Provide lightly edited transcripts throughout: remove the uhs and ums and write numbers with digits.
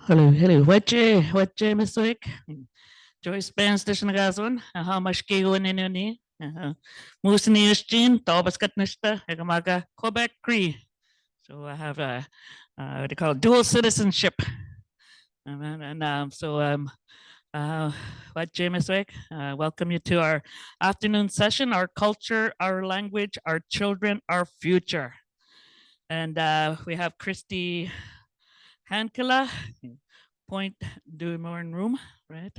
Hello, hello. Whatche, Miss Wick? Joyce Benz de Shnagazon, how much Kigo in any? Musini Ustin, Tobaskat Nista, Egamaga, Quebec Cree. So I have a, what they call dual citizenship. And what James Wick, welcome you to our afternoon session, our culture, our language, our children, our future. And we have Christy Hankala, Point du Morn Room, right?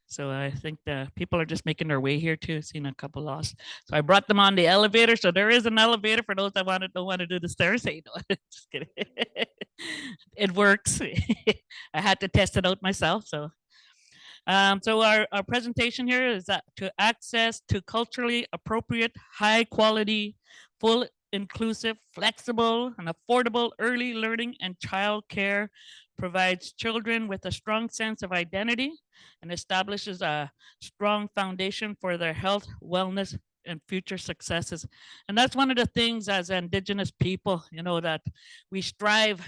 So I think the people are just making their way here too. Seen a couple lost. So I brought them on the elevator. So there is an elevator for those that don't want to do the stairs. Hey, no, just kidding. It works. I had to test it out myself. So our presentation here is that to access to culturally appropriate, high quality, full inclusive, flexible, and affordable early learning and child care provides children with a strong sense of identity and establishes a strong foundation for their health, wellness, and future successes. And that's one of the things as Indigenous people, that we strive,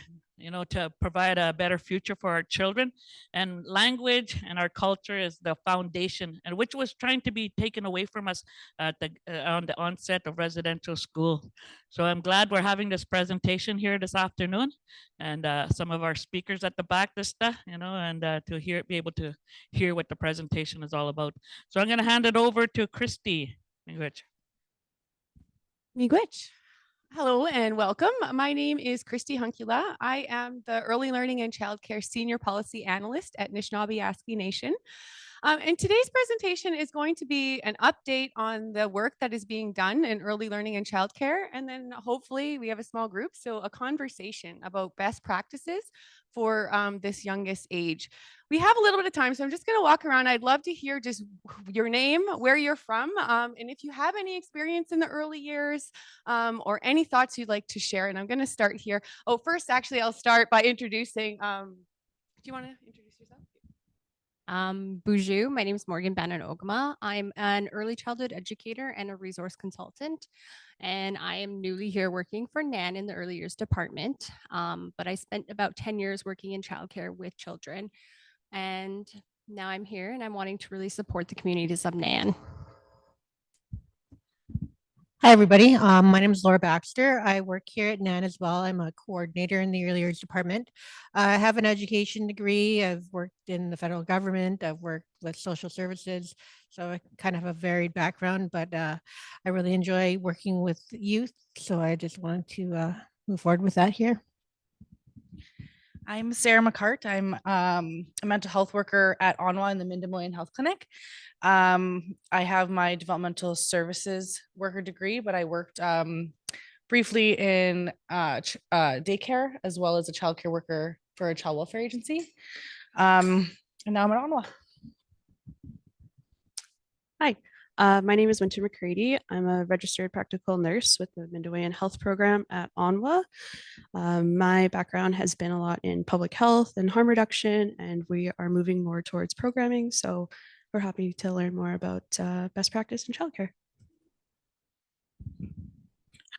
to provide a better future for our children. And language and our culture is the foundation, and which was trying to be taken away from us on the onset of residential school. So I'm glad we're having this presentation here this afternoon, and some of our speakers at the back, and to be able to hear what the presentation is all about. So I'm going to hand it over to Christy. Miigwech. Hello and welcome. My name is Christy Hunkula. I am the Early Learning and Childcare Senior Policy Analyst at Anishinaabe Nation. And today's presentation is going to be an update on the work that is being done in early learning and childcare. And then hopefully we have a small group, so a conversation about best practices for this youngest age. We have a little bit of time, so I'm just going to walk around. I'd love to hear just your name, where you're from, and if you have any experience in the early years or any thoughts you'd like to share. And I'm going to start here. Oh, first, actually, I'll start by introducing. Do you want to introduce yourself? Boujou. My name is Morgan Bannon Ogama. I'm an early childhood educator and a resource consultant, and I am newly here working for NAN in the early years department. But I spent about 10 years working in childcare with children, and now I'm here and I'm wanting to really support the communities of NAN. Hi, everybody. My name is Laura Baxter. I work here at NAN as well. I'm a coordinator in the early years department. I have an education degree. I've worked in the federal government. I've worked with social services. So I kind of have a varied background, but I really enjoy working with youth. So I just wanted to move forward with that here. I'm Sarah McCart. I'm a mental health worker at Onwa in the Mindemoyan Health Clinic. I have my developmental services worker degree, but I worked briefly in daycare as well as a childcare worker for a child welfare agency. And now I'm at Onwa. Hi. My name is Winter McCready. I'm a registered practical nurse with the Mindewayan Health Program at Onwa. My background has been a lot in public health and harm reduction, and we are moving more towards programming. So we're happy to learn more about best practice in childcare.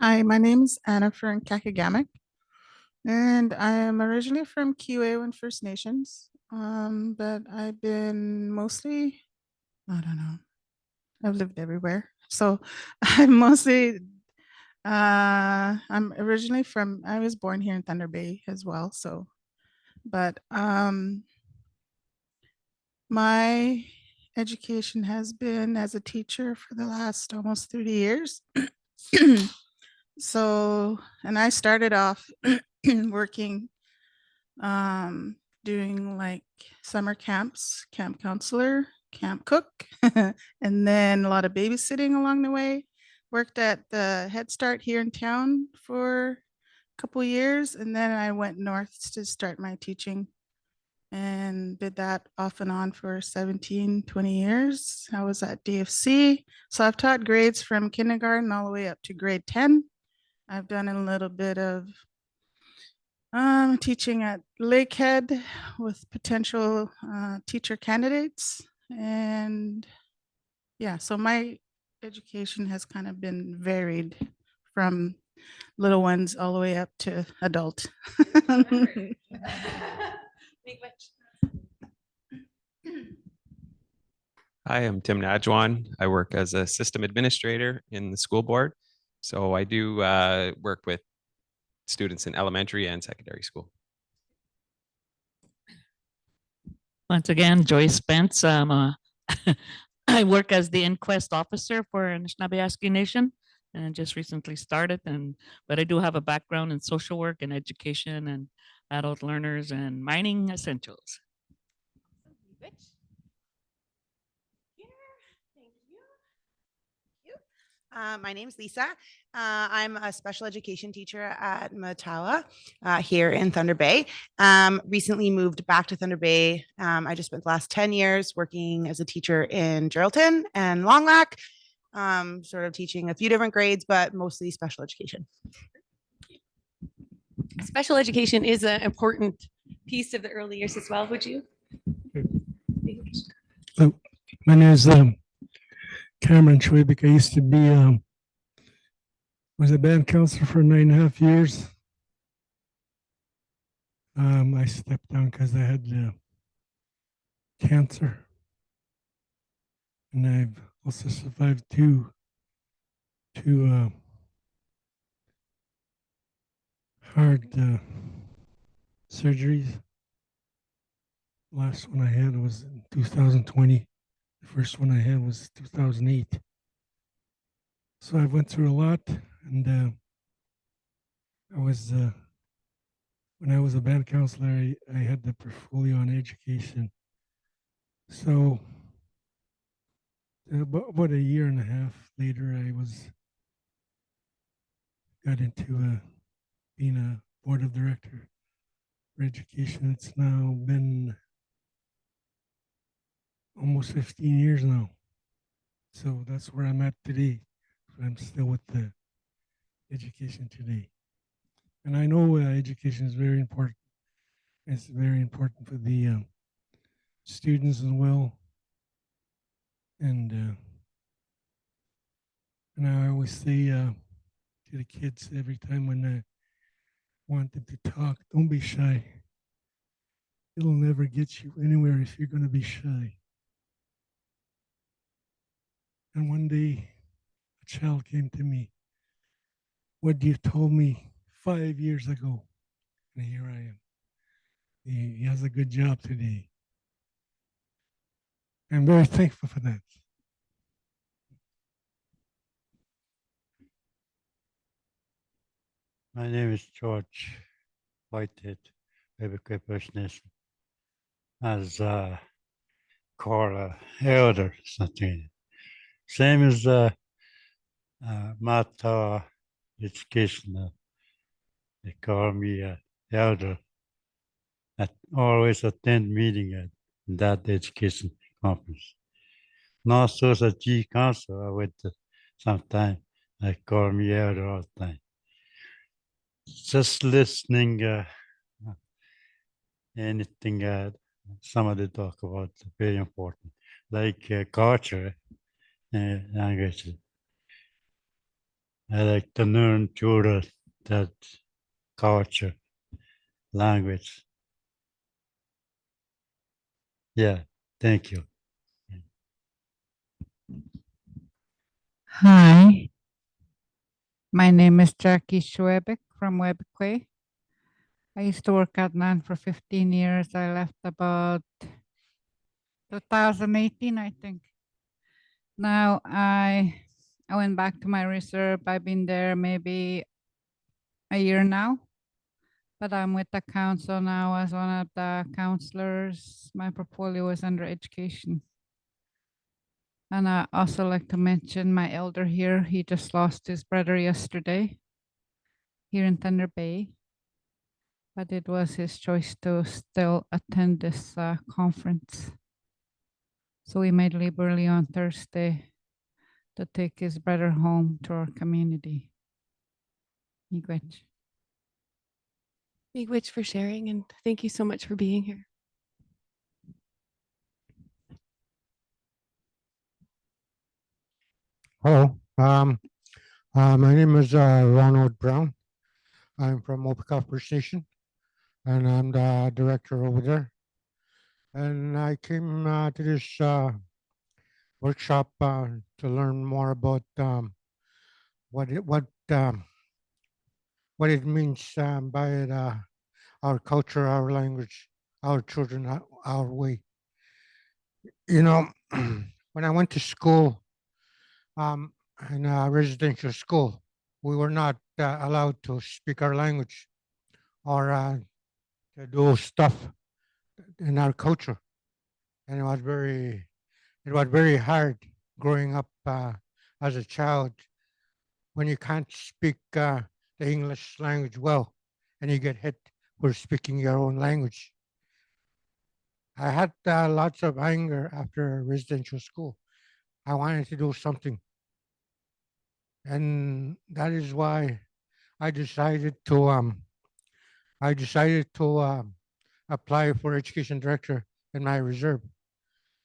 Hi, my name is Anna Fern-Kakagamek, and I am originally from Kiwewan First Nations, but I've been mostly, I don't know, I've lived everywhere. So I'm mostly, I'm originally from, I was born here in Thunder Bay as well. So, but my education has been as a teacher for the last almost 30 years. So, and I started off working, doing like summer camps, camp counselor, camp cook, and then a lot of babysitting along the way. Worked at the Head Start here in town for a couple years, and then I went north to start my teaching and did that off and on for 17, 20 years. I was at DFC. So I've taught grades from kindergarten all the way up to grade 10. I've done a little bit of teaching at Lakehead with potential teacher candidates. And yeah, so my education has kind of been varied from little ones all the way up to adult. Hi, I'm Tim Najwan. I work as a system administrator in the school board. So I do work with students in elementary and secondary school. Once again, Joyce Spence. I work as the inquest officer for Anishinaabe Nation and just recently started. But I do have a background in social work and education and adult learners and mining essentials. My name's Lisa. I'm a special education teacher at Matawa here in Thunder Bay. Recently moved back to Thunder Bay. I just spent the last 10 years working as a teacher in Geraldton and Long Lac, sort of teaching a few different grades, but mostly special education. Special education is an important piece of the early years as well, would you? My name is Cameron Schwabik. I used to be was a band counselor for 9.5 years. I stepped down because I had cancer, and I've also survived two hard surgeries. Last one I had was in 2020. The first one I had was 2008. So I went through a lot, and I was when I was a band counselor, I had the portfolio on education. So about a year and a half later, I got into being a board of director for education. It's now been almost 15 years now. So that's where I'm at today. I'm still with the education today. And I know education is very important. It's very important for the students as well. And I always say to the kids every time when I want them to talk, don't be shy. It'll never get you anywhere if you're going to be shy. And one day, a child came to me. What you told me 5 years ago, and here I am. He has a good job today. I'm very thankful for that. My name is George Whitehead, Quebecois First Nation. As core elder, something. Same as Mata education. They call me elder. I always attend meeting at that education conference. Not so as a G council, I went sometime. I call me elder all the time. Just listening anything somebody talk about very important, like culture and language. I like to learn children that culture, language. Yeah, thank you. Hi, my name is Jackie Schwebek from Quebecois. I used to work at NAN for 15 years. I left about 2018, I think. Now I went back to my reserve. I've been there maybe a year now, but I'm with the council now as one of the counselors. My portfolio is under education. And I also like to mention my elder here. He just lost his brother yesterday here in Thunder Bay, but it was his choice to still attend this conference. So we made leave early on Thursday to take his brother home to our community. Miigwech. Miigwech for sharing, and thank you so much for being here. Hello. My name is Ronald Brown. I'm from Opeka First Nation. and I'm the director over there. And I came to this workshop to learn more about what it means by our culture, our language, our children, our way. You know, when I went to school, in a residential school, we were not allowed to speak our language or to do stuff in our culture, and it was very hard growing up as a child when you can't speak the English language well, and you get hit for speaking your own language. I had lots of anger after residential school. I wanted to do something, and that is why I decided to apply for education director in my reserve,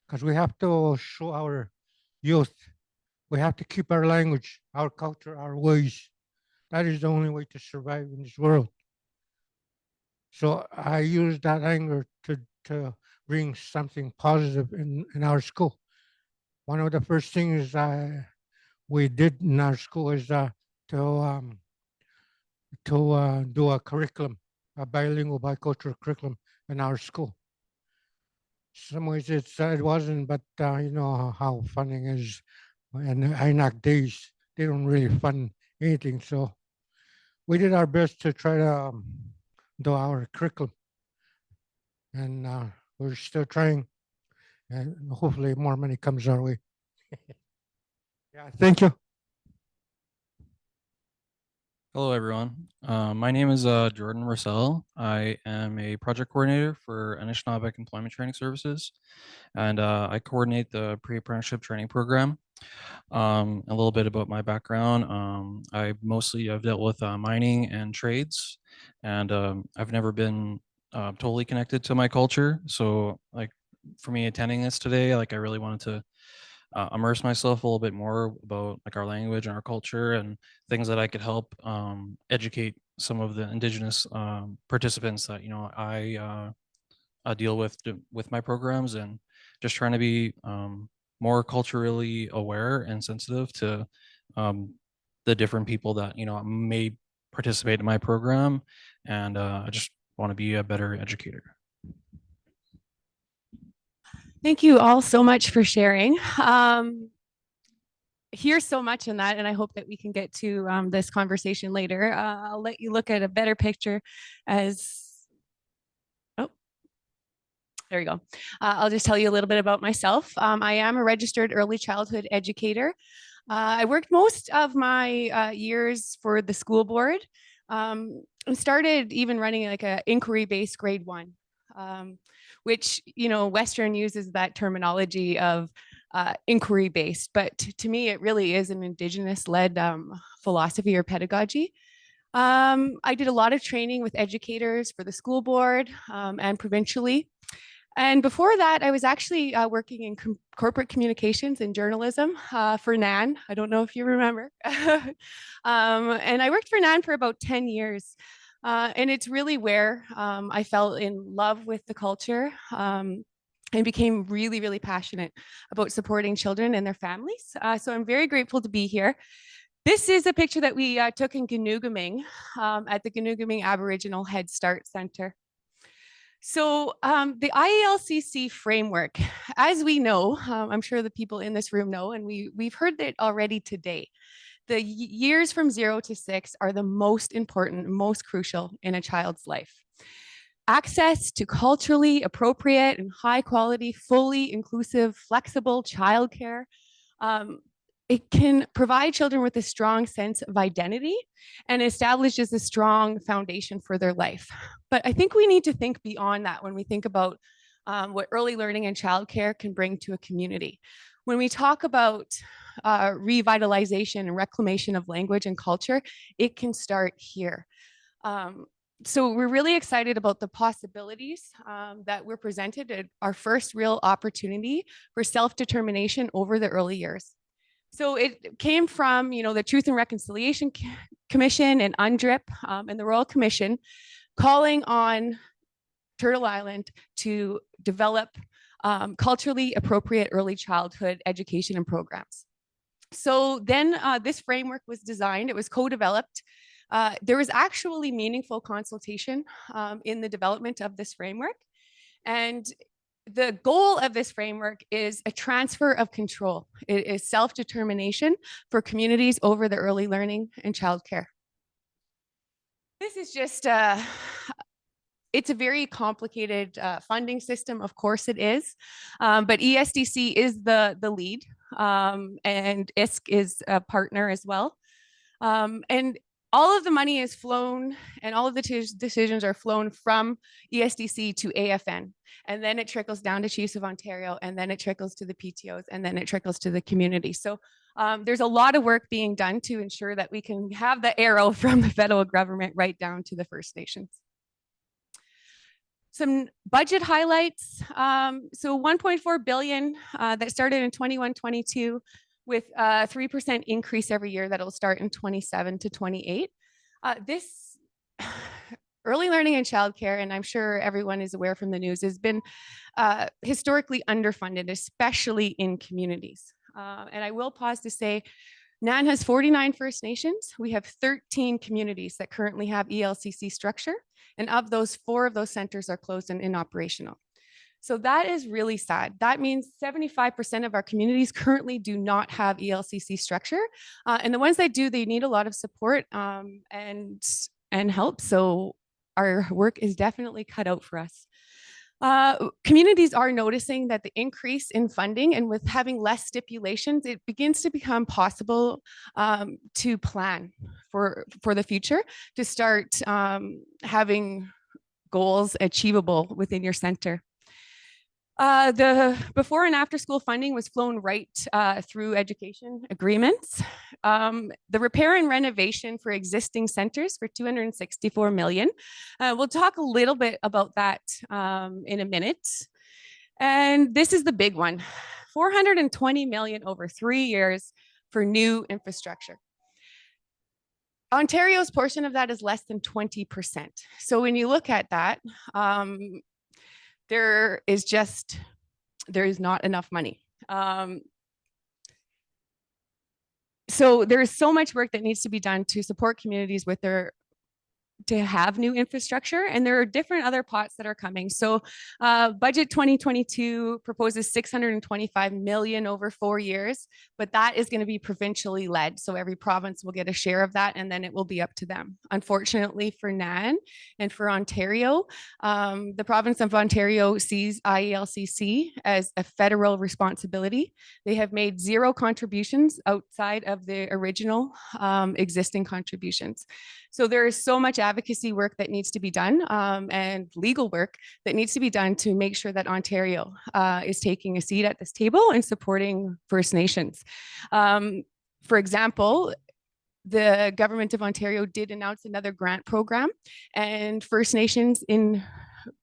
because we have to show our youth we have to keep our language, our culture, our ways. That is the only way to survive in this world. So I use that anger to bring something positive in our school. One of the first things we did in our school is to do a curriculum, a bilingual, bicultural curriculum in our school. Some ways it wasn't, but you know how funding is, and INAC days they don't really fund anything. So we did our best to try to do our curriculum, and we're still trying, and hopefully more money comes our way. Yeah, thank you. Hello, everyone. My name is Jordan Russell. I am a project coordinator for Anishinaabeg Employment Training Services, and I coordinate the pre-apprenticeship training program. A little bit about my background. I've dealt with mining and trades, and I've never been totally connected to my culture. So, like, for me attending this today, like, I really wanted to immerse myself a little bit more about like our language and our culture and things that I could help educate some of the indigenous participants that I deal with my programs, and just trying to be more culturally aware and sensitive to the different people that may participate in my program, and I just want to be a better educator. Thank you all so much for sharing. Here's so much in that, and I hope that we can get to this conversation later. I'll let you look at a better picture as, oh, there we go. I'll just tell you a little bit about myself. I am a registered early childhood educator. I worked most of my years for the school board, and started even running like a inquiry-based grade 1. Which, Western uses that terminology of inquiry-based, but to me, it really is an Indigenous-led philosophy or pedagogy. I did a lot of training with educators for the school board and provincially. And before that, I was actually working in corporate communications and journalism for NAN. I don't know if you remember. And I worked for NAN for about 10 years. And it's really where I fell in love with the culture and became really, really passionate about supporting children and their families. So I'm very grateful to be here. This is a picture that we took in Ganoogaming at the Ganoogaming Aboriginal Head Start Center. So the IALCC framework, as we know, I'm sure the people in this room know, and we've heard it already today. The years from 0 to 6 are the most important, most crucial in a child's life. Access to culturally appropriate and high quality, fully inclusive, flexible childcare. It can provide children with a strong sense of identity and establishes a strong foundation for their life. But I think we need to think beyond that when we think about what early learning and childcare can bring to a community. When we talk about revitalization and reclamation of language and culture, it can start here. So we're really excited about the possibilities that we're presented at our first real opportunity for self-determination over the early years. So it came from, the Truth and Reconciliation Commission and UNDRIP and the Royal Commission calling on Turtle Island to develop culturally appropriate early childhood education and programs. So then this framework was designed, it was co-developed. There was actually meaningful consultation in the development of this framework. And the goal of this framework is a transfer of control. It is self-determination for communities over the early learning and childcare. This is just it's a very complicated funding system, of course it is, but ESDC is the lead, and ISC is a partner as well. And all of the money is flown and all of the decisions are flown from ESDC to AFN. And then it trickles down to Chiefs of Ontario, and then it trickles to the PTOs, and then it trickles to the community. So there's a lot of work being done to ensure that we can have the arrow from the federal government right down to the First Nations. Some budget highlights. So 1.4 billion that started in 21-22 with a 3% increase every year that'll start in 27 to 28. This early learning and childcare, and I'm sure everyone is aware from the news, has been historically underfunded, especially in communities. And I will pause to say, NAN has 49 First Nations. We have 13 communities that currently have ELCC structure. And of those, 4 of those centers are closed and inoperational. So that is really sad. That means 75% of our communities currently do not have ELCC structure. And the ones that do, they need a lot of support and help. So our work is definitely cut out for us. Communities are noticing that the increase in funding and with having less stipulations, it begins to become possible to plan for the future, to start having goals achievable within your center. The before and after school funding was flown right through education agreements. The repair and renovation for existing centers for 264 million. We'll talk a little bit about that in a minute. And this is the big one, 420 million over 3 years for new infrastructure. Ontario's portion of that is less than 20%. So when you look at that, there is not enough money. So there is so much work that needs to be done to support communities with to have new infrastructure, and there are different other pots that are coming. So budget 2022 proposes 625 million over 4 years, but that is going to be provincially led. So every province will get a share of that, and then it will be up to them. Unfortunately for NAN and for Ontario, the province of Ontario sees IELCC as a federal responsibility. They have made 0 contributions outside of the original existing contributions. So there is so much advocacy work that needs to be done and legal work that needs to be done to make sure that Ontario is taking a seat at this table and supporting First Nations. For example, the government of Ontario did announce another grant program, and First Nations in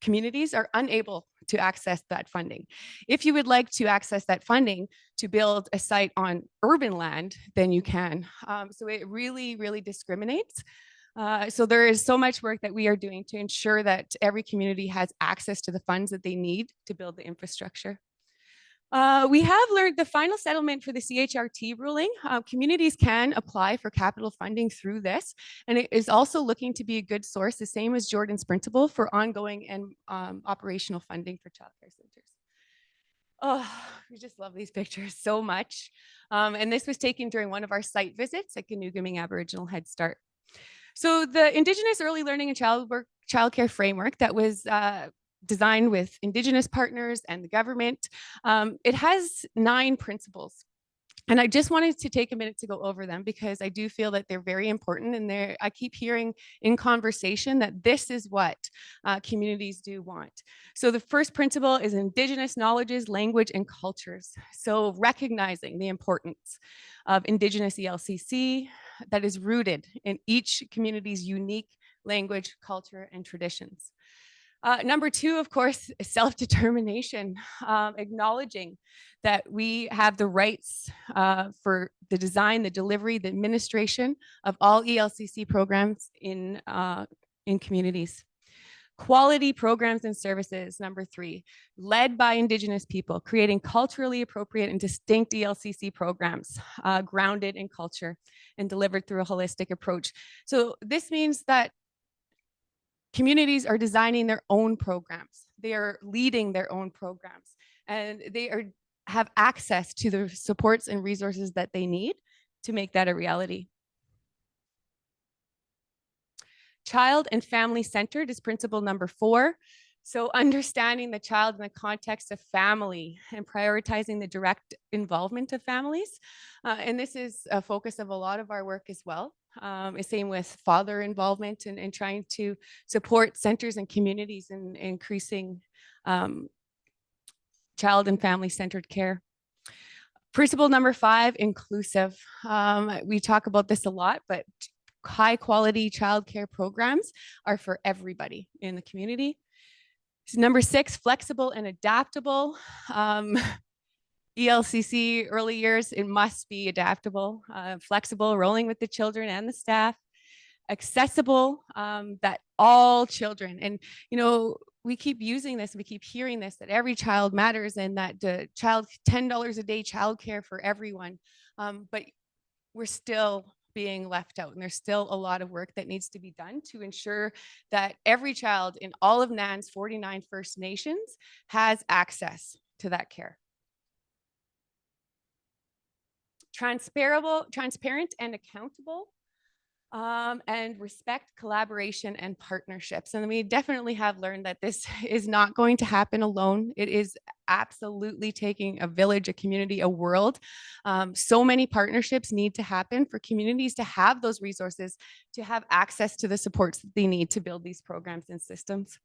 communities are unable to access that funding. If you would like to access that funding to build a site on urban land, then you can. So it really, really discriminates. So there is so much work that we are doing to ensure that every community has access to the funds that they need to build the infrastructure. We have learned the final settlement for the CHRT ruling. Communities can apply for capital funding through this, and it is also looking to be a good source, the same as Jordan's principle, for ongoing and operational funding for childcare centers. Oh, we just love these pictures so much. And this was taken during one of our site visits at Ganoogaming Aboriginal Head Start. So the Indigenous Early Learning and Childcare Framework that was designed with Indigenous partners and the government, it has 9 principles. And I just wanted to take a minute to go over them because I do feel that they're very important, and I keep hearing in conversation that this is what communities do want. So the first principle is Indigenous knowledges, language, and cultures. So recognizing the importance of Indigenous ELCC that is rooted in each community's unique language, culture, and traditions. Number 2, of course, is self-determination, acknowledging that we have the rights for the design, the delivery, the administration of all ELCC programs in communities. Quality programs and services, number 3, led by Indigenous people, creating culturally appropriate and distinct ELCC programs grounded in culture and delivered through a holistic approach. So this means that communities are designing their own programs. They are leading their own programs, and they have access to the supports and resources that they need to make that a reality. Child and family centered is principle number 4. So understanding the child in the context of family and prioritizing the direct involvement of families. And this is a focus of a lot of our work as well. Same with father involvement and trying to support centers and communities in increasing child and family centered care. Principle number 5, inclusive. We talk about this a lot, but high quality childcare programs are for everybody in the community. So number 6, flexible and adaptable. ELCC early years, it must be adaptable, flexible, rolling with the children and the staff, accessible, that all children, and you know, we keep using this, we keep hearing this, that every child matters and that the child $10 a day childcare for everyone, but we're still being left out, and there's still a lot of work that needs to be done to ensure that every child in all of NAN's 49 First Nations has access to that care. Transparent and accountable, and respect, collaboration, and partnerships. And we definitely have learned that this is not going to happen alone. It is absolutely taking a village, a community, a world. So many partnerships need to happen for communities to have those resources, to have access to the supports that they need to build these programs and systems.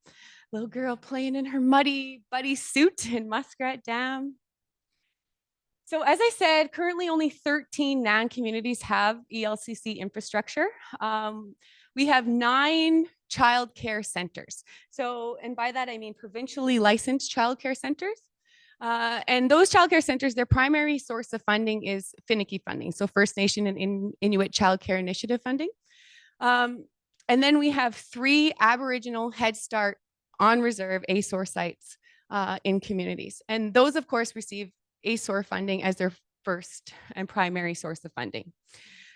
Little girl playing in her muddy buddy suit in Muskrat Dam. So as I said, currently only 13 NAN communities have ELCC infrastructure. We have 9 childcare centers. So, and by that I mean provincially licensed childcare centers. And those childcare centers, their primary source of funding is finicky funding, so First Nation and Inuit Childcare Initiative funding. And then we have 3 Aboriginal Head Start on reserve ASOR sites in communities. And those, of course, receive ASOR funding as their first and primary source of funding.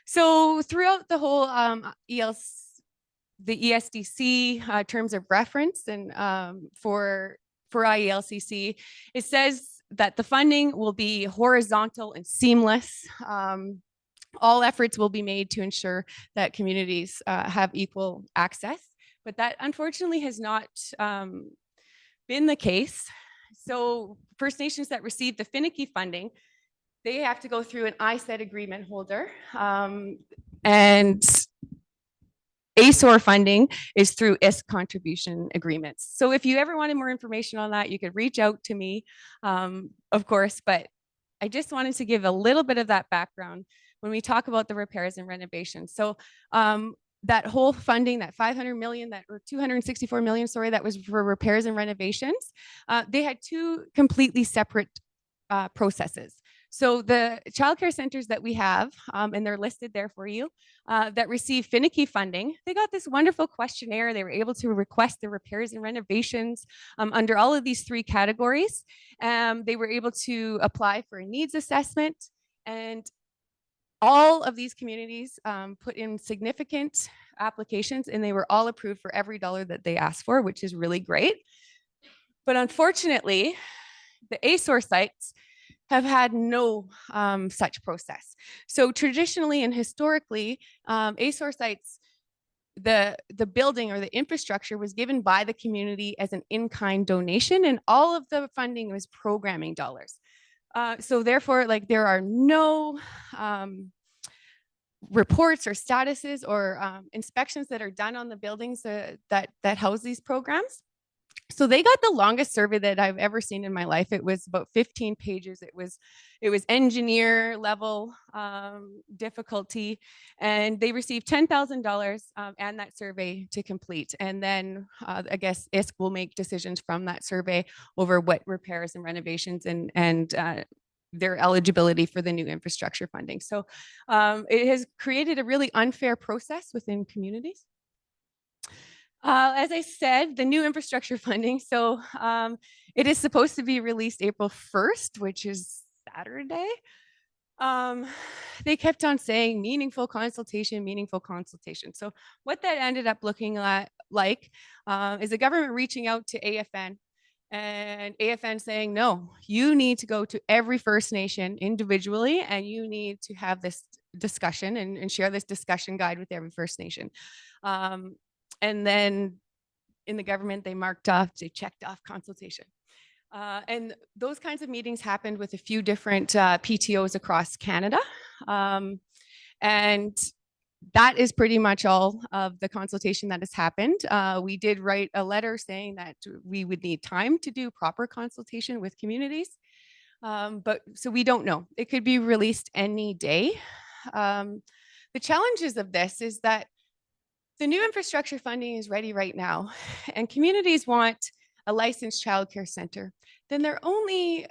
So throughout the whole the ESDC terms of reference and for IELCC, it says that the funding will be horizontal and seamless. All efforts will be made to ensure that communities have equal access, but that unfortunately has not been the case. So First Nations that receive the finicky funding, they have to go through an ISED agreement holder, and ASOR funding is through ISK contribution agreements. So if you ever wanted more information on that, you could reach out to me, of course, but I just wanted to give a little bit of that background when we talk about the repairs and renovations. So that whole funding, that 500 million, or 264 million, sorry, that was for repairs and renovations. They had 2 completely separate processes. So the childcare centers that we have, and they're listed there for you, that receive finicky funding, they got this wonderful questionnaire. They were able to request the repairs and renovations under all of these 3 categories. They were able to apply for a needs assessment, and all of these communities put in significant applications, and they were all approved for every dollar that they asked for, which is really great. But unfortunately, the ASOR sites have had no such process. So traditionally and historically, ASOR sites, the building or the infrastructure was given by the community as an in-kind donation, and all of the funding was programming dollars. So therefore, like, there are no reports or statuses or inspections that are done on the buildings that house these programs. So they got the longest survey that I've ever seen in my life. It was about 15 pages. It was engineer level difficulty, and they received $10,000 and that survey to complete. And then I guess ISK will make decisions from that survey over what repairs and renovations and their eligibility for the new infrastructure funding. So it has created a really unfair process within communities. As I said, the new infrastructure funding. So it is supposed to be released April 1st, which is Saturday. They kept on saying meaningful consultation, meaningful consultation. So what that ended up looking like is the government reaching out to AFN and AFN saying, no, you need to go to every First Nation individually, and you need to have this discussion and share this discussion guide with every First Nation. And then in the government, they checked off consultation. And those kinds of meetings happened with a few different PTOs across Canada. And that is pretty much all of the consultation that has happened. We did write a letter saying that we would need time to do proper consultation with communities. But so we don't know. It could be released any day. The challenges of this is that the new infrastructure funding is ready right now, and communities want a licensed childcare center. Then their only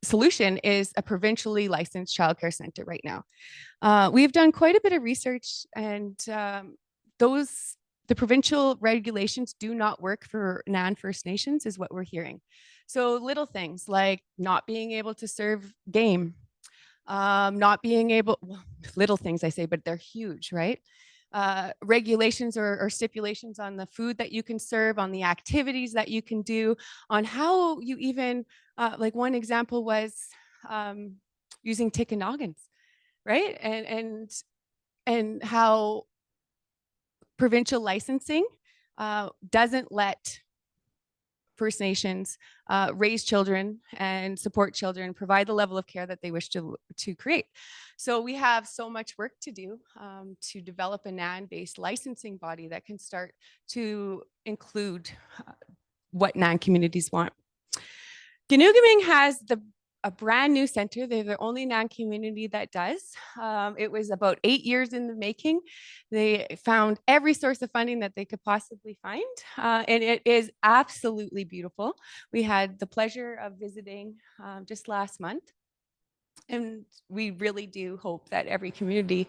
solution is a provincially licensed childcare center right now. We've done quite a bit of research, and the provincial regulations do not work for NAN First Nations, is what we're hearing. So little things like not being able to serve game, not being able, well, little things I say, but they're huge, right? Regulations or stipulations on the food that you can serve, on the activities that you can do, on how you even, like one example was using Tikkanoggans, right? And how provincial licensing doesn't let First Nations raise children and support children, provide the level of care that they wish to create. So we have so much work to do to develop a NAN-based licensing body that can start to include what NAN communities want. Ganoogaming has a brand new center. They're the only NAN community that does. It was about 8 years in the making. They found every source of funding that they could possibly find, and it is absolutely beautiful. We had the pleasure of visiting just last month, and we really do hope that every community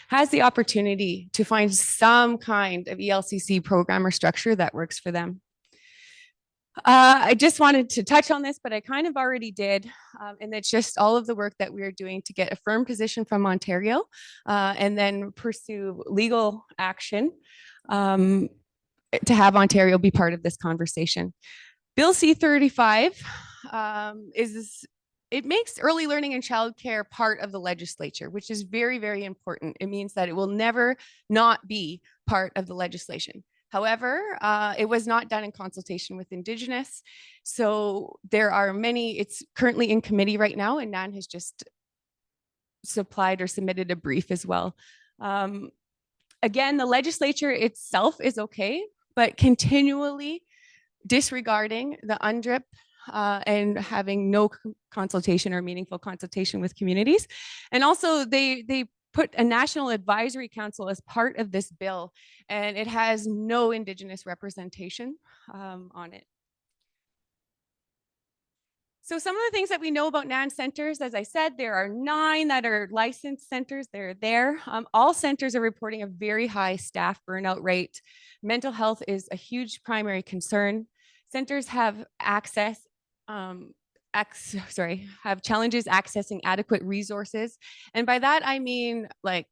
has the opportunity to find some kind of ELCC program or structure that works for them. I just wanted to touch on this, but I kind of already did. And it's just all of the work that we're doing to get a firm position from Ontario and then pursue legal action to have Ontario be part of this conversation. Bill C-35 it makes early learning and childcare part of the legislature, which is very, very important. It means that it will never not be part of the legislation. However, it was not done in consultation with Indigenous. So there are many, it's currently in committee right now, and NAN has just supplied or submitted a brief as well. Again, the legislature itself is okay, but continually disregarding the UNDRIP and having no consultation or meaningful consultation with communities. And also they put a National Advisory Council as part of this bill, and it has no Indigenous representation on it. So some of the things that we know about NAN centers, as I said, there are 9 that are licensed centers. They're there. All centers are reporting a very high staff burnout rate. Mental health is a huge primary concern. Centers have access, have challenges accessing adequate resources. And by that, I mean like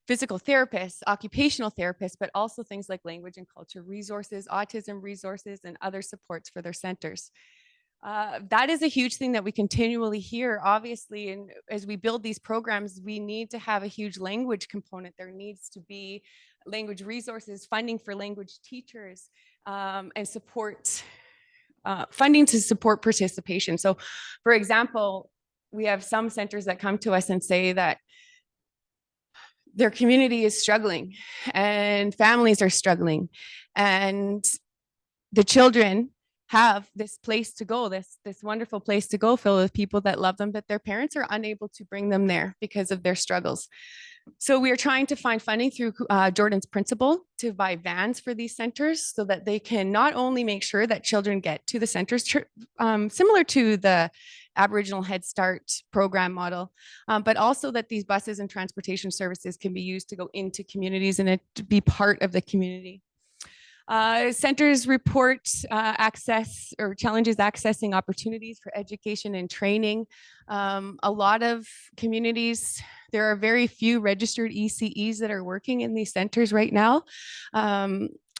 physical therapists, occupational therapists, but also things like language and culture resources, autism resources, and other supports for their centers. That is a huge thing that we continually hear, obviously, and as we build these programs, we need to have a huge language component. There needs to be language resources, funding for language teachers, and support, funding to support participation. So, for example, we have some centers that come to us and say that their community is struggling and families are struggling, and the children have this place to go, this wonderful place to go filled with people that love them, but their parents are unable to bring them there because of their struggles. So we are trying to find funding through Jordan's principle to buy vans for these centers so that they can not only make sure that children get to the centers, similar to the Aboriginal Head Start program model, but also that these buses and transportation services can be used to go into communities and to be part of the community. Centers report access or challenges accessing opportunities for education and training. A lot of communities, there are very few registered ECEs that are working in these centers right now.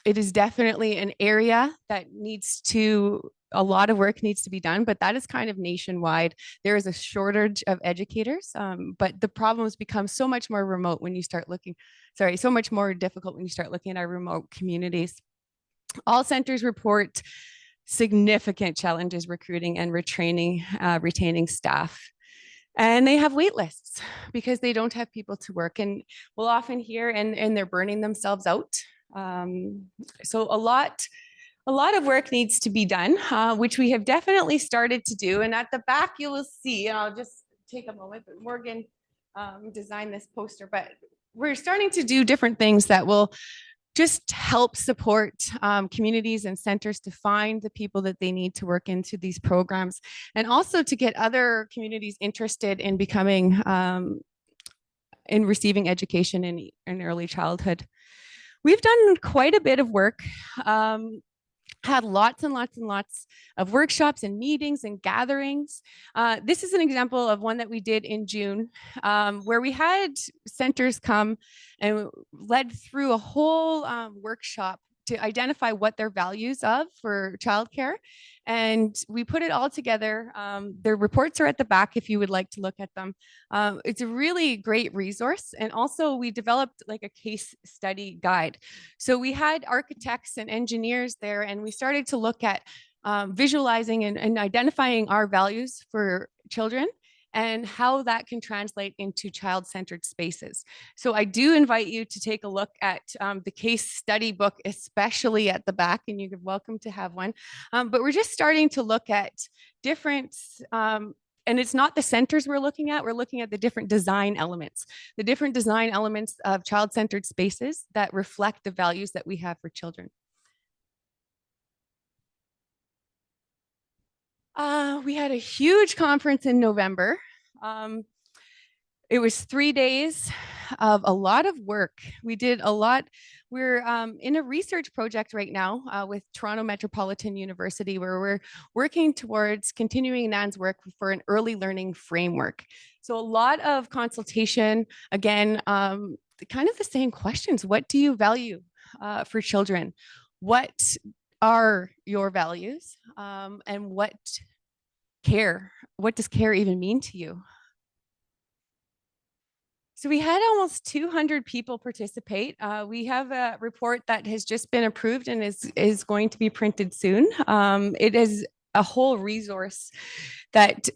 It is definitely an area that a lot of work needs to be done, but that is kind of nationwide. There is a shortage of educators, but the problems become so much more remote when you start looking, so much more difficult when you start looking at our remote communities. All centers report significant challenges recruiting and retaining staff. And they have wait lists because they don't have people to work. And we'll often hear, and they're burning themselves out. So a lot of work needs to be done, which we have definitely started to do. And at the back, you will see, and I'll just take a moment, but Morgan designed this poster, but we're starting to do different things that will just help support communities and centers to find the people that they need to work into these programs, and also to get other communities interested in becoming, in receiving education in early childhood. We've done quite a bit of work, had lots and lots and lots of workshops and meetings and gatherings. This is an example of one that we did in June, where we had centers come and led through a whole workshop to identify what their values of for childcare. And we put it all together. Their reports are at the back if you would like to look at them. It's a really great resource. And also we developed like a case study guide. So we had architects and engineers there, and we started to look at visualizing and identifying our values for children and how that can translate into child-centered spaces. So I do invite you to take a look at the case study book, especially at the back, and you're welcome to have one. But we're just starting to look at different, and it's not the centers we're looking at the different design elements of child-centered spaces that reflect the values that we have for children. We had a huge conference in November. It was 3 days of a lot of work. We did a lot. We're in a research project right now with Toronto Metropolitan University, where we're working towards continuing NAN's work for an early learning framework. So a lot of consultation, again, kind of the same questions. What do you value for children? What are your values? And what does care even mean to you? So we had almost 200 people participate. We have a report that has just been approved and is going to be printed soon. It is a whole resource that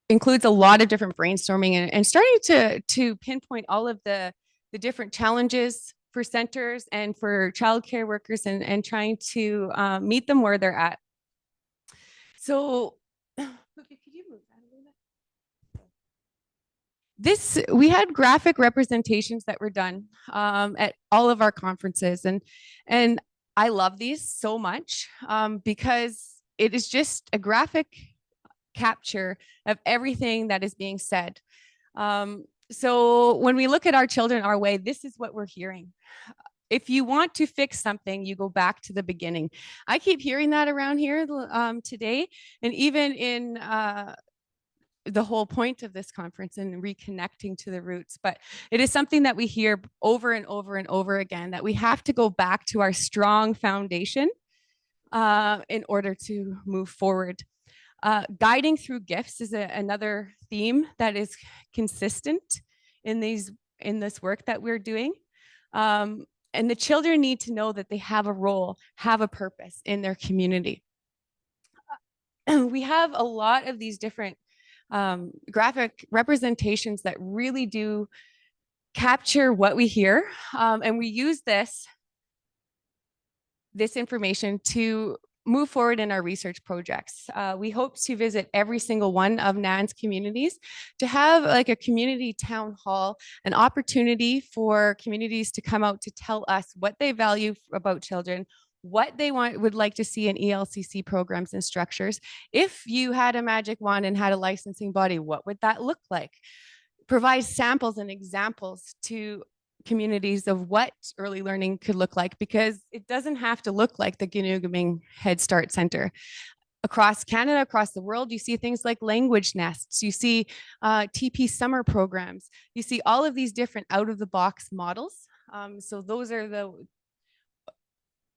includes a lot of different brainstorming and starting to pinpoint all of the different challenges for centers and for childcare workers, and trying to meet them where they're at. So could you move that a little bit? We had graphic representations that were done at all of our conferences, and I love these so much because it is just a graphic capture of everything that is being said. So when we look at our children our way, this is what we're hearing. If you want to fix something, you go back to the beginning. I keep hearing that around here today, and even in the whole point of this conference and reconnecting to the roots. But it is something that we hear over and over and over again, that we have to go back to our strong foundation in order to move forward. Guiding through gifts is another theme that is consistent in this work that we're doing. And the children need to know that they have a role, have a purpose in their community. We have a lot of these different graphic representations that really do capture what we hear. And we use this information to move forward in our research projects. We hope to visit every single one of NAN's communities to have like a community town hall, an opportunity for communities to come out to tell us what they value about children, what they would like to see in ELCC programs and structures. If you had a magic wand and had a licensing body, what would that look like? Provide samples and examples to communities of what early learning could look like, because it doesn't have to look like the Ganuguming Head Start Center. Across Canada, across the world, you see things like language nests, you see TP summer programs, you see all of these different out-of-the-box models. So those are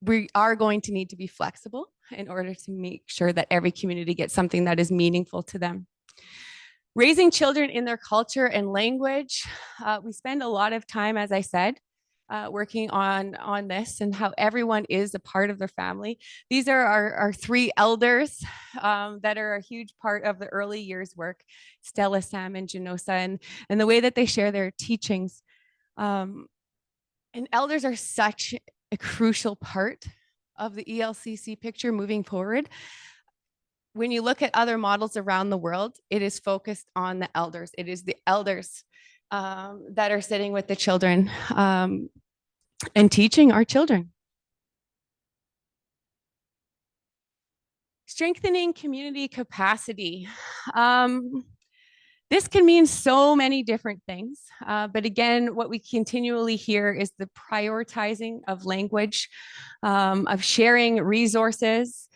we are going to need to be flexible in order to make sure that every community gets something that is meaningful to them. Raising children in their culture and language. We spend a lot of time, as I said, working on this and how everyone is a part of their family. These are our three elders that are a huge part of the early years work, Stella, Sam, and Genosa, and the way that they share their teachings. And elders are such a crucial part of the ELCC picture moving forward. When you look at other models around the world, it is focused on the elders. It is the elders that are sitting with the children and teaching our children. Strengthening community capacity. This can mean so many different things, but again, what we continually hear is the prioritizing of language, of sharing resources.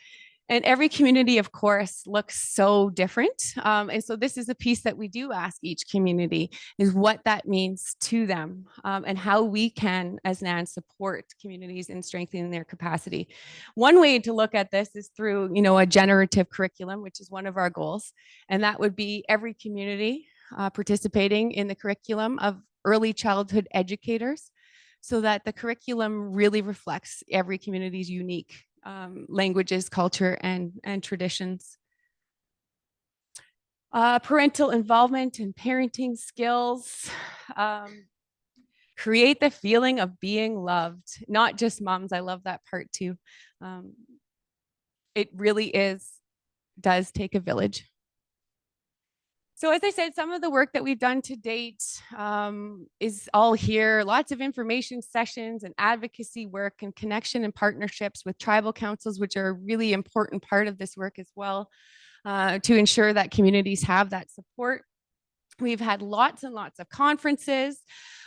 And every community, of course, looks so different. And so this is a piece that we do ask each community, is what that means to them and how we can, as NAN, support communities in strengthening their capacity. One way to look at this is through, a generative curriculum, which is one of our goals. And that would be every community participating in the curriculum of early childhood educators, so that the curriculum really reflects every community's unique languages, culture, and traditions. Parental involvement and parenting skills. Create the feeling of being loved, not just moms. I love that part too. It really does take a village. So as I said, some of the work that we've done to date is all here. Lots of information sessions and advocacy work and connection and partnerships with tribal councils, which are a really important part of this work as well, to ensure that communities have that support. We've had lots and lots of conferences.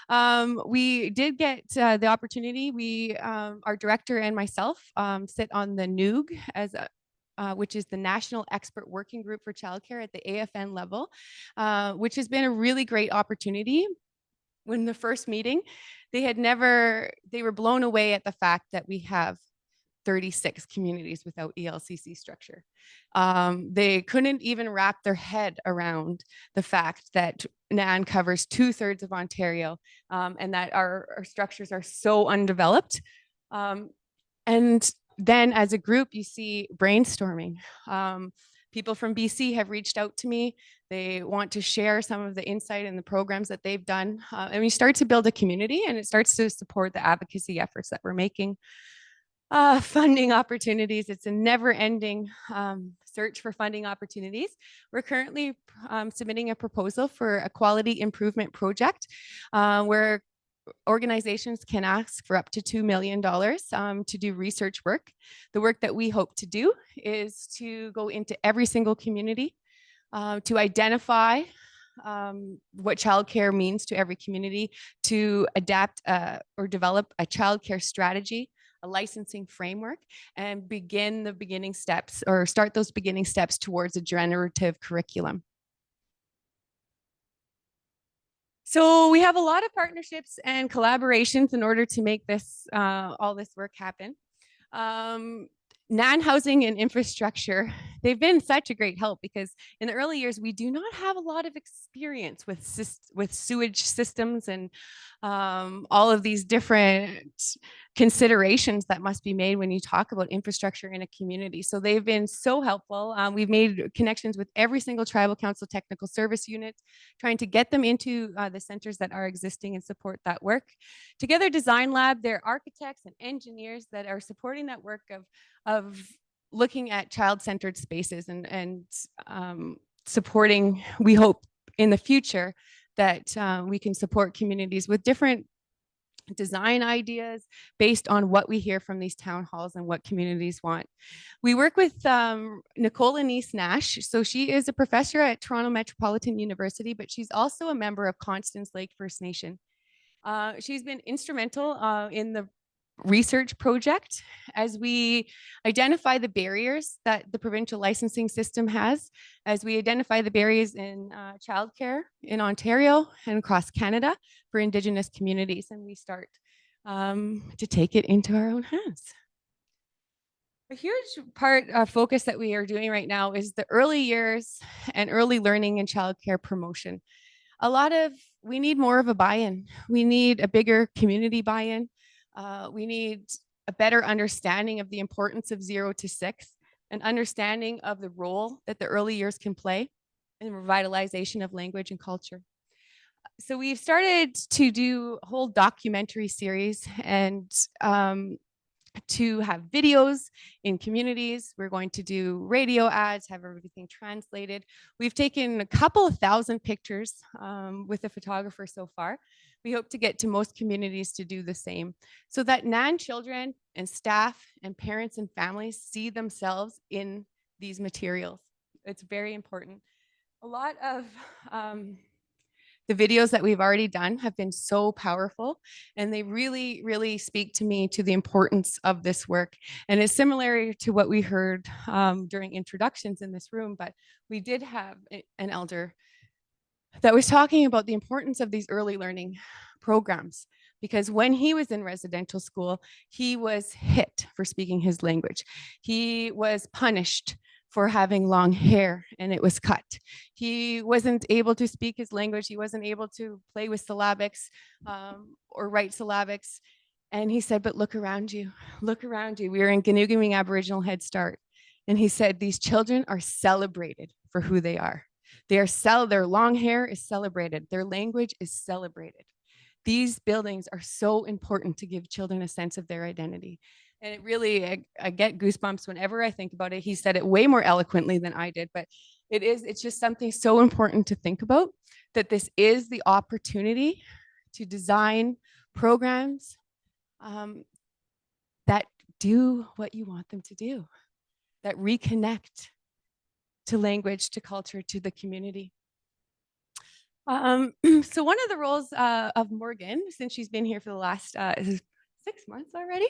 We did get the opportunity, our director and myself sit on the NUG as which is the National Expert Working Group for Childcare at the AFN level, which has been a really great opportunity. When the first meeting, they were blown away at the fact that we have 36 communities without ELCC structure. They couldn't even wrap their head around the fact that NAN covers 2/3 of Ontario and that our structures are so undeveloped. And then as a group, you see brainstorming. People from BC have reached out to me. They want to share some of the insight and the programs that they've done. And we start to build a community, and it starts to support the advocacy efforts that we're making. Funding opportunities. It's a never-ending search for funding opportunities. We're currently submitting a proposal for a quality improvement project where organizations can ask for up to $2 million to do research work. The work that we hope to do is to go into every single community to identify what childcare means to every community, to adapt or develop a childcare strategy, a licensing framework, and begin the beginning steps or start those beginning steps towards a generative curriculum. So we have a lot of partnerships and collaborations in order to make this all this work happen. NAN housing and infrastructure, they've been such a great help because in the early years, we do not have a lot of experience with sewage systems and all of these different considerations that must be made when you talk about infrastructure in a community. So they've been so helpful. We've made connections with every single tribal council technical service unit, trying to get them into the centers that are existing and support that work. Together Design Lab, they're architects and engineers that are supporting that work of looking at child-centered spaces and supporting, we hope in the future that we can support communities with different design ideas based on what we hear from these town halls and what communities want. We work with Nicole Anise Nash. So she is a professor at Toronto Metropolitan University, but she's also a member of Constance Lake First Nation. She's been instrumental in the research project as we identify the barriers that the provincial licensing system has, as we identify the barriers in childcare in Ontario and across Canada for Indigenous communities, and we start to take it into our own hands. A huge part of focus that we are doing right now is the early years and early learning and childcare promotion. We need more of a buy-in. We need a bigger community buy-in. We need a better understanding of the importance of 0 to 6, an understanding of the role that the early years can play in revitalization of language and culture. So we've started to do a whole documentary series and to have videos in communities. We're going to do radio ads, have everything translated. We've taken a couple of thousand pictures with a photographer so far. We hope to get to most communities to do the same so that NAN children and staff and parents and families see themselves in these materials. It's very important. A lot of the videos that we've already done have been so powerful, and they really, really speak to me to the importance of this work. And it's similar to what we heard during introductions in this room, but we did have an elder that was talking about the importance of these early learning programs, because when he was in residential school, he was hit for speaking his language. He was punished for having long hair and it was cut. He wasn't able to speak his language. He wasn't able to play with syllabics or write syllabics. And he said, but look around you, look around you. We were in Ganuguming Aboriginal Head Start. And he said, these children are celebrated for who they are. Their long hair is celebrated. Their language is celebrated. These buildings are so important to give children a sense of their identity. And it really, I get goosebumps whenever I think about it. He said it way more eloquently than I did, but it's just something so important to think about, that this is the opportunity to design programs that do what you want them to do, that reconnect to language, to culture, to the community. So one of the roles of Morgan, since she's been here for the last 6 months already,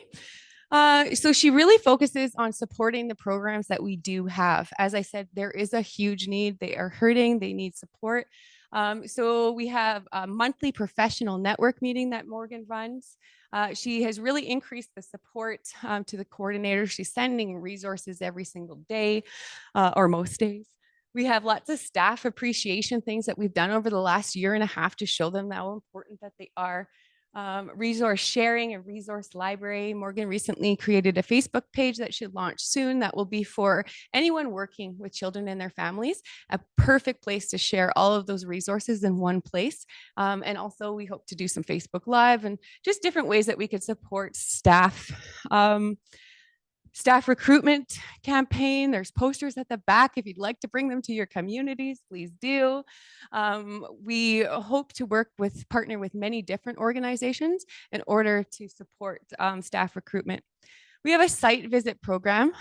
so she really focuses on supporting the programs that we do have. As I said, there is a huge need. They are hurting. They need support. So we have a monthly professional network meeting that Morgan runs. She has really increased the support to the coordinator. She's sending resources every single day or most days. We have lots of staff appreciation things that we've done over the last year and a half to show them how important that they are. Resource sharing and resource library. Morgan recently created a Facebook page that should launch soon that will be for anyone working with children and their families, a perfect place to share all of those resources in one place. And also we hope to do some Facebook Live and just different ways that we could support staff. Staff recruitment campaign. There's posters at the back. If you'd like to bring them to your communities, please do. We hope to partner with many different organizations in order to support staff recruitment. We have a site visit program.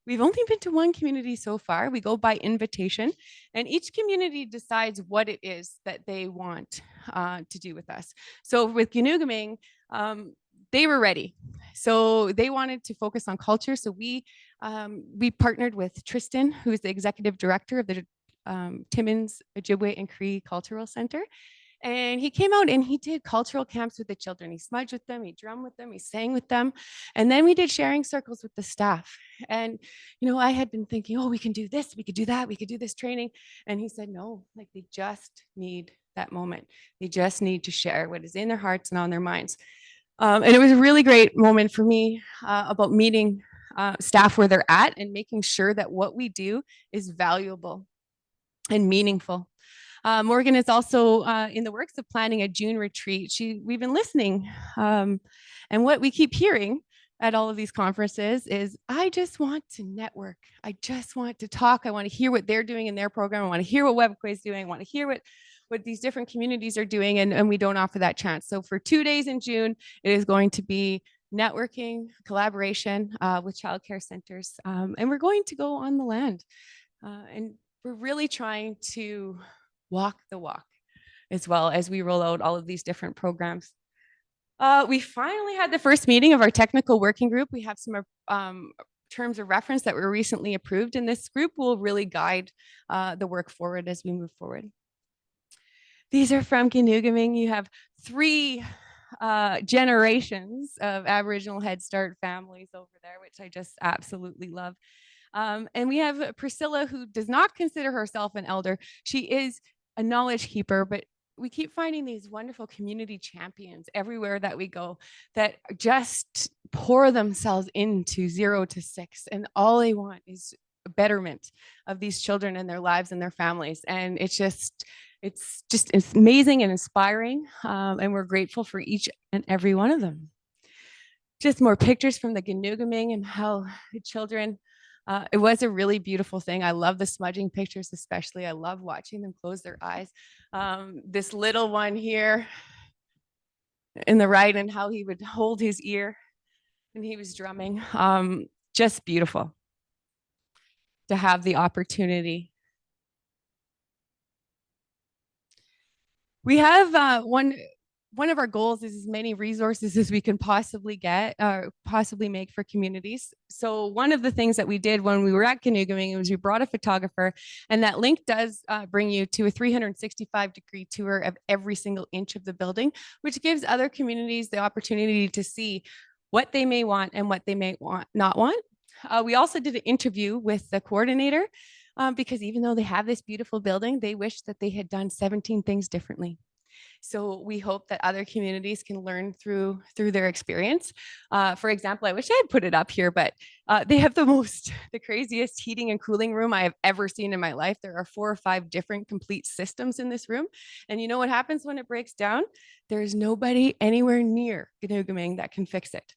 We've only been to one community so far. We go by invitation, and each community decides what it is that they want to do with us. So with Ganuguming, they were ready. So they wanted to focus on culture. So we partnered with Tristan, who is the executive director of the Timmins, Ojibwe and Cree Cultural Center. And he came out and he did cultural camps with the children. He smudged with them, he drummed with them, he sang with them. And then we did sharing circles with the staff. And, you know, I had been thinking, oh, we can do this, we could do that, we could do this training. And he said, no, like they just need that moment. They just need to share what is in their hearts and on their minds. And it was a really great moment for me about meeting staff where they're at and making sure that what we do is valuable and meaningful. Morgan is also in the works of planning a June retreat. We've been listening, and what we keep hearing at all of these conferences is, I just want to network. I just want to talk. I want to hear what they're doing in their program. I want to hear what Webquay is doing. I want to hear what these different communities are doing, and we don't offer that chance. So for 2 days in June, it is going to be networking, collaboration with childcare centers, and we're going to go on the land. And we're really trying to walk the walk as well as we roll out all of these different programs. We finally had the first meeting of our technical working group. We have some terms of reference that were recently approved, and this group will really guide the work forward as we move forward. These are from Kinoogaming. You have 3 generations of Aboriginal Head Start families over there, which I just absolutely love. And we have Priscilla, who does not consider herself an elder. She is a knowledge keeper, but we keep finding these wonderful community champions everywhere that we go that just pour themselves into 0 to 6. And all they want is betterment of these children and their lives and their families. And it's amazing and inspiring. And we're grateful for each and every one of them. Just more pictures from the Kinoogaming and how the children, it was a really beautiful thing. I love the smudging pictures, especially. I love watching them close their eyes. This little one here in the right, and how he would hold his ear when he was drumming. Just beautiful to have the opportunity. We have one of our goals is as many resources as we can possibly get, possibly make for communities. So one of the things that we did when we were at Kinoogaming was we brought a photographer, and that link does bring you to a 365-degree tour of every single inch of the building, which gives other communities the opportunity to see what they may want and what they may not want. We also did an interview with the coordinator because even though they have this beautiful building, they wish that they had done 17 things differently. So we hope that other communities can learn through their experience. For example, I wish I had put it up here, but they have the craziest heating and cooling room I have ever seen in my life. There are 4 or 5 different complete systems in this room. And you know what happens when it breaks down? There's nobody anywhere near Kinoogaming that can fix it.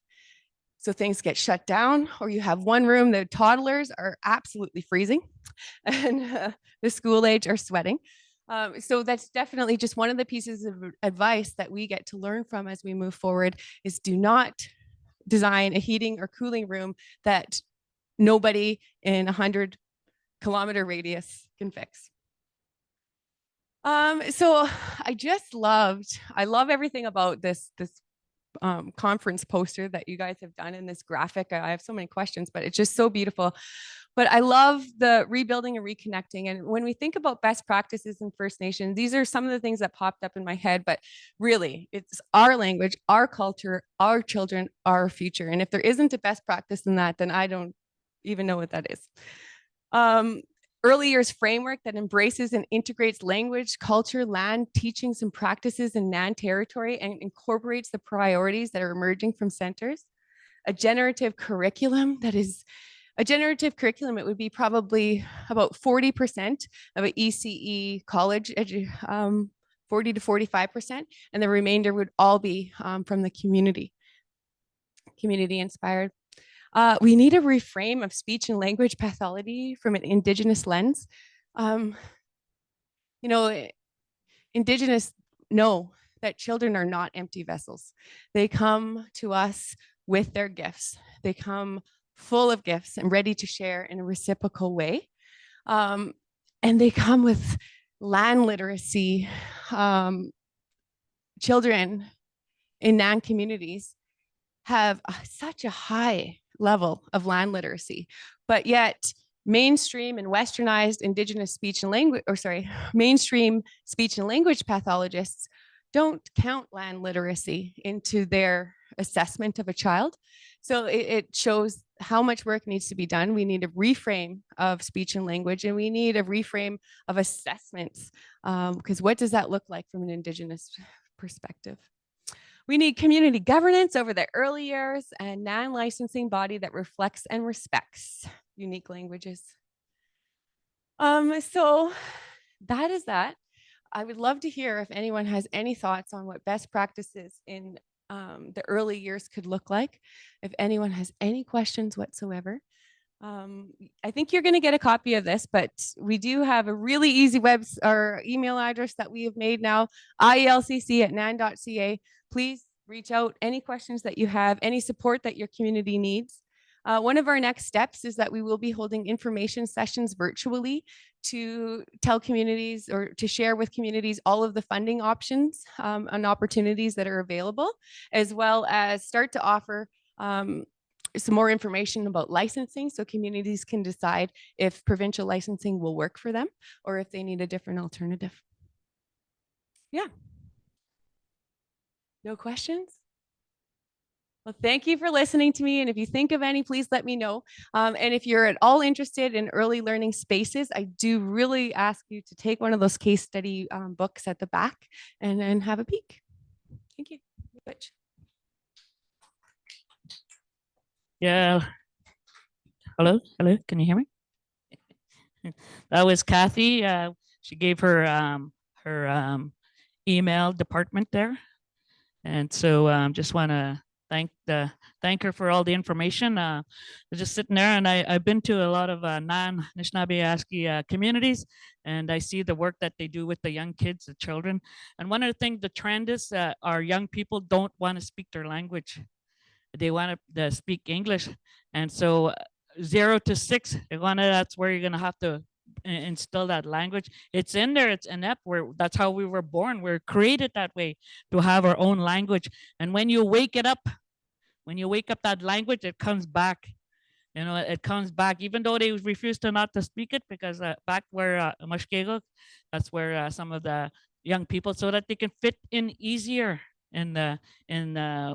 So things get shut down, or you have one room, the toddlers are absolutely freezing and the school age are sweating. So that's definitely just one of the pieces of advice that we get to learn from as we move forward is do not design a heating or cooling room that nobody in a 100-kilometer radius can fix. So I love everything about this conference poster that you guys have done in this graphic. I have so many questions, but it's just so beautiful. But I love the rebuilding and reconnecting. And when we think about best practices in First Nations, these are some of the things that popped up in my head, but really it's our language, our culture, our children, our future. And if there isn't a best practice in that, then I don't even know what that is. Early years framework that embraces and integrates language, culture, land, teachings, and practices in NAN territory and incorporates the priorities that are emerging from centers. A generative curriculum that is a generative curriculum, it would be probably about 40% of an ECE college, 40 to 45%, and the remainder would all be from the community inspired. We need a reframe of speech and language pathology from an Indigenous lens. Indigenous know that children are not empty vessels. They come to us with their gifts. They come full of gifts and ready to share in a reciprocal way. And they come with land literacy. Children in NAN communities have such a high level of land literacy, but yet mainstream and westernized Indigenous speech and language, mainstream speech and language pathologists don't count land literacy into their assessment of a child. So it shows how much work needs to be done. We need a reframe of speech and language, and we need a reframe of assessments, because what does that look like from an Indigenous perspective? We need community governance over the early years and NAN licensing body that reflects and respects unique languages. So that is that. I would love to hear if anyone has any thoughts on what best practices in the early years could look like. If anyone has any questions whatsoever, I think you're going to get a copy of this, but we do have a really easy or email address that we have made now, ielcc@nan.ca. Please reach out any questions that you have, any support that your community needs. One of our next steps is that we will be holding information sessions virtually to tell communities or to share with communities all of the funding options and opportunities that are available, as well as start to offer some more information about licensing so communities can decide if provincial licensing will work for them or if they need a different alternative. Yeah. No questions? Well, thank you for listening to me. And if you think of any, please let me know. And if you're at all interested in early learning spaces, I do really ask you to take one of those case study books at the back and have a peek. Thank you. Butch. Yeah. Hello, hello. Can you hear me? That was Kathy. She gave her email department there, and so just want to thank her for all the information. I was just sitting there, and I've been to a lot of non-Anishinaabe communities, and I see the work that they do with the young kids, the children. And one of the things, the trend is that our young people don't want to speak their language. They want to speak English. And so 0 to 6, that's where you're going to have to instill that language. It's in there, it's inept. That's how we were born. We're created that way, to have our own language. And when you wake it up, that language, it comes back. It comes back, even though they refuse to not to speak it, because back where Mushkeguk, that's where some of the young people, so that they can fit in easier in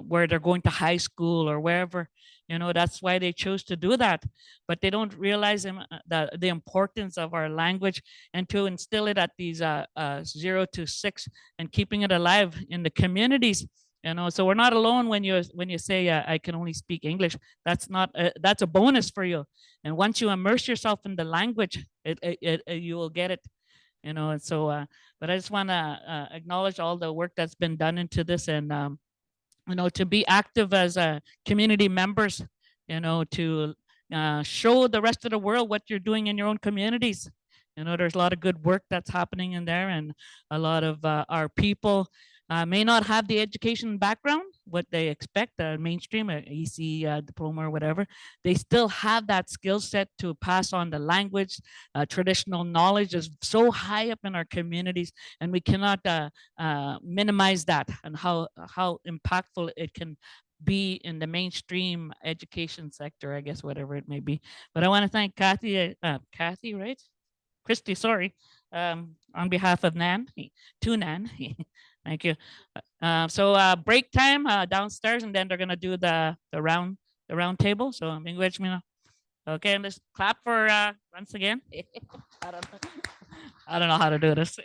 where they're going to high school or wherever. That's why they chose to do that. But they don't realize the importance of our language, and to instill it at these 0 to 6 and keeping it alive in the communities. So we're not alone when you say I can only speak English. That's not that's a bonus for you. And once you immerse yourself in the language, you will get it. And so but I just want to acknowledge all the work that's been done into this, and to be active as community members, to show the rest of the world what you're doing in your own communities. There's a lot of good work that's happening in there, and a lot of our people may not have the education background, what they expect, mainstream, EC diploma or whatever. They still have that skill set to pass on the language. Traditional knowledge is so high up in our communities, and we cannot minimize that, and how impactful it can be in the mainstream education sector, I guess, whatever it may be. But I want to thank Kathy, right? Christy, sorry, on behalf of NAN, to NAN. Thank you. So break time downstairs, and then they're gonna do the round table. So okay, and let's clap for once again. I don't know how to do this.